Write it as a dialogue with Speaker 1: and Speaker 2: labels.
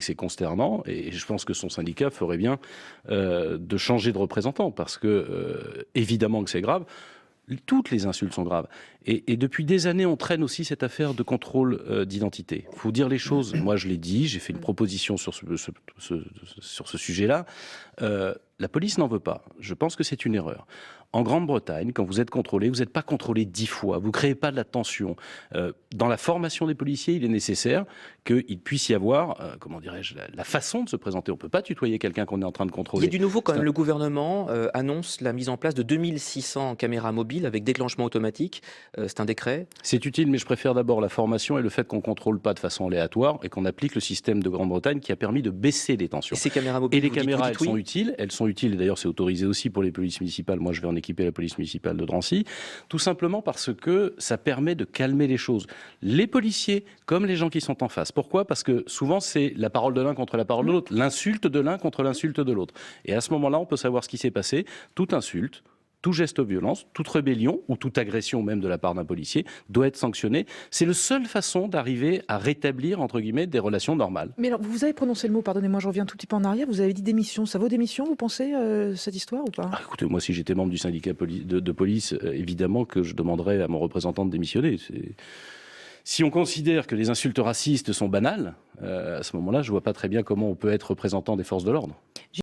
Speaker 1: C'est consternant et je pense que son syndicat ferait bien de changer de représentant parce que évidemment que c'est grave. Toutes les insultes sont graves. Et depuis des années, on traîne aussi cette affaire de contrôle d'identité. Il faut dire les choses. Moi, je l'ai dit, j'ai fait une proposition sur ce sujet-là. La police n'en veut pas. Je pense que c'est une erreur. En Grande-Bretagne, quand vous êtes contrôlé, vous n'êtes pas contrôlé 10 fois. Vous ne créez pas de la tension. Dans la formation des policiers, il est nécessaire qu'il puisse y avoir, comment dirais-je, la façon de se présenter. On ne peut pas tutoyer quelqu'un qu'on est en train de
Speaker 2: Il
Speaker 1: contrôler.
Speaker 2: y a du nouveau quand même. Le gouvernement annonce la mise en place de 2600 caméras mobiles avec déclenchement automatique. C'est un décret.
Speaker 1: C'est utile, mais je préfère d'abord la formation et le fait qu'on ne contrôle pas de façon aléatoire et qu'on applique le système de Grande-Bretagne qui a permis de baisser les tensions.
Speaker 2: Et ces caméras mobiles,
Speaker 1: Et les
Speaker 2: vous dites
Speaker 1: caméras,
Speaker 2: oui.
Speaker 1: elles sont utiles, et d'ailleurs c'est autorisé aussi pour les polices municipales. Moi je vais en équiper la police municipale de Drancy, tout simplement parce que ça permet de calmer les choses. Les policiers, comme les gens qui sont en face. Pourquoi ? Parce que souvent c'est la parole de l'un contre la parole de l'autre, l'insulte de l'un contre l'insulte de l'autre. Et à ce moment-là, on peut savoir ce qui s'est passé. Toute insulte, tout geste de violence, toute rébellion ou toute agression même de la part d'un policier doit être sanctionné. C'est la seule façon d'arriver à rétablir, entre guillemets, des relations normales.
Speaker 3: Mais alors, vous avez prononcé le mot, pardonnez-moi, je reviens un tout petit peu en arrière, vous avez dit démission. Ça vaut démission, vous pensez, cette histoire ou pas ?
Speaker 1: Écoutez, moi, si j'étais membre du syndicat de police, évidemment que je demanderais à mon représentant de démissionner. Si on considère que les insultes racistes sont banales, à ce moment-là, je ne vois pas très bien comment on peut être représentant des forces de l'ordre.